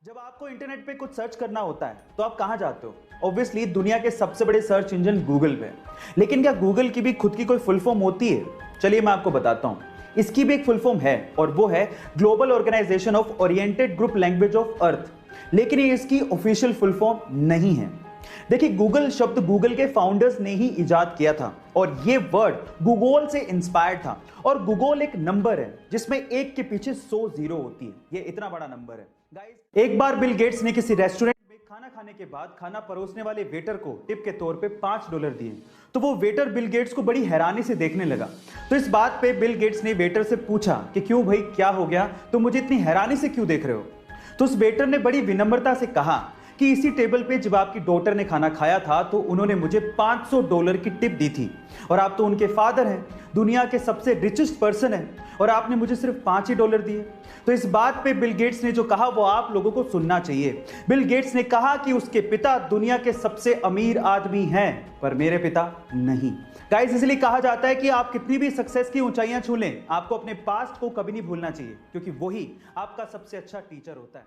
जब आपको इंटरनेट पे कुछ सर्च करना होता है तो आप कहां जाते हो? ऑब्वियसली दुनिया के सबसे बड़े सर्च इंजन गूगल पे। लेकिन क्या गूगल की भी खुद की कोई फुल फॉर्म होती है? चलिए मैं आपको बताता हूं। इसकी भी एक फुल फॉर्म है और वो है global organisation of oriented group language of earth. लेकिन ये इसकी ऑफिशियल फुल फॉर्म नहीं है। देखिए, गूगल शब्द गूगल के फाउंडर्स ने ही इजाद किया था और ये वर्ड गूगल से इंस्पायर्ड था। और गूगल एक नंबर है जिसमें एक के पीछे 100 जीरो होती है। ये इतना बड़ा नंबर है गाइस। एक बार बिल गेट्स ने किसी रेस्टोरेंट में खाना खाने के बाद खाना परोसने वाले वेटर को टिप के तौर पे $5 दिए। तो वो वेटर बिल गेट्स को बड़ी हैरानी से देखने लगा। तो इस बात पे बिल गेट्स ने वेटर से पूछा कि क्यों भाई, क्या हो गया, तो मुझे इतनी हैरानी से क्यों देख रहे हो? तो उस वेटर ने बड़ी विनम्रता से कहा कि इसी टेबल पे जब आपकी डॉटर ने खाना खाया था तो उन्होंने मुझे $500 की टिप दी थी और आप तो उनके फादर हैं, दुनिया के सबसे रिचेस्ट पर्सन हैं, और आपने मुझे सिर्फ $5 दिए। तो इस बात पे बिल गेट्स ने जो कहा वो आप लोगों को सुनना चाहिए। बिल गेट्स ने कहा कि उसके पिता दुनिया के सबसे अमीर आदमी हैं पर मेरे पिता नहीं। गाइस, इसलिए कहा जाता है कि आप कितनी भी सक्सेस की ऊंचाइयां छू लें, आपको अपने पास्ट को कभी नहीं भूलना चाहिए, क्योंकि वही आपका सबसे अच्छा टीचर होता है।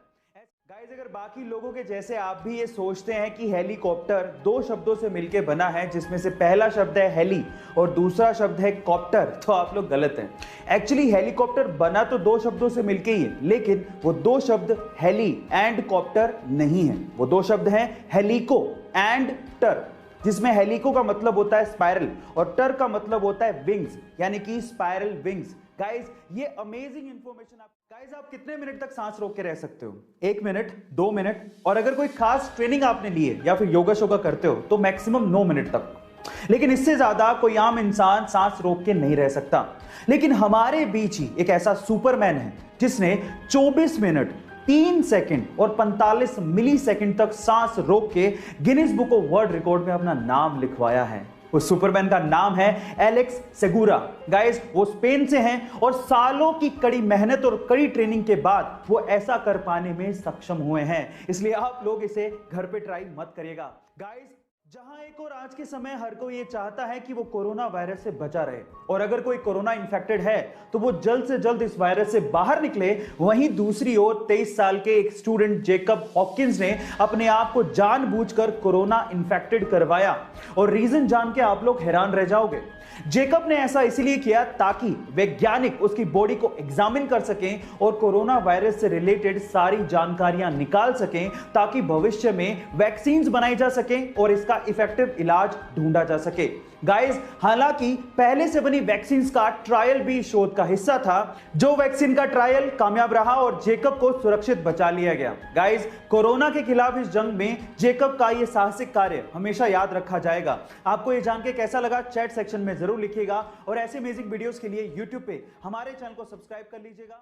गाइस, अगर बाकी लोगों के जैसे आप भी ये सोचते हैं कि हेलीकॉप्टर दो शब्दों से मिलकर बना है, जिसमें से पहला शब्द है हेली और दूसरा शब्द है कॉप्टर, तो आप लोग गलत हैं। एक्चुअली हेलीकॉप्टर बना तो दो शब्दों से मिलके ही है, लेकिन वो दो शब्द हेली एंड कॉप्टर नहीं है। वो दो शब्द हैं हेलिको एंड टर, जिसमें हेलिको का मतलब होता है स्पाइरल और टर का मतलब होता है विंग्स, यानी कि स्पाइरल विंग्स। गाइस, ये अमेजिंग इंफॉर्मेशन गाइस, आप कितने मिनट तक सांस रोक के रह सकते हो? 1 मिनट, 2 मिनट, और अगर कोई खास ट्रेनिंग आपने ली है या फिर योगा शोगा करते हो तो मैक्सिमम 9 मिनट तक। लेकिन इससे ज्यादा कोई आम इंसान सांस रोक के नहीं रह सकता। लेकिन हमारे बीच ही एक ऐसा सुपरमैन है जिसने 24 मिनट 3 सेकंड और 45 मिली सेकंड तक सांस रोक के Guinness book of world record में अपना नाम लिखवाया है। उस सुपरमैन का नाम है एलेक्स सेगुरा। गाइस, वो स्पेन से हैं और सालों की कड़ी मेहनत और कड़ी ट्रेनिंग के बाद वो ऐसा कर पाने में सक्षम हुए हैं। इसलिए आप लोग इसे घर पे ट्राई मत करिएगा। गाइस, जहां एक और आज के समय हर कोई ये चाहता है कि वो कोरोना वायरस से बचा रहे, और अगर कोई कोरोना इन्फेक्टेड है तो वो जल्द से जल्द इस वायरस से बाहर निकले, वहीं दूसरी ओर 23 साल के एक स्टूडेंट जेकब हॉकिंस ने अपने आप को जानबूझकर कोरोना इन्फेक्टेड करवाया। और रीजन जान के आप लोग हैरान रह जाओगे। जेकब ने ऐसा इसलिए किया ताकि वैज्ञानिक उसकी बॉडी को एग्जामिन कर सकें और कोरोना वायरस से रिलेटेड सारी जानकारियां निकाल सकें, ताकि भविष्य में वैक्सीन्स बनाई जा सकें और इसका इफेक्टिव इलाज ढूंढा जा सके। गाइस, हालांकि पहले से बनी वैक्सीन्स का ट्रायल भी शोध का हिस्सा था, जो वैक्सीन का ट्रायल कामयाब रहा और जेकब को सुरक्षित बचा लिया गया। गाइस, कोरोना के खिलाफ इस जंग में जेकब का यह साहसिक कार्य हमेशा याद रखा जाएगा। आपको यह जान के कैसा लगा चैट सेक्शन में जरूर लिखिएगा, और ऐसे अमेजिंग वीडियोस के लिए यूट्यूब पे हमारे चैनल को सब्सक्राइब कर लीजिएगा।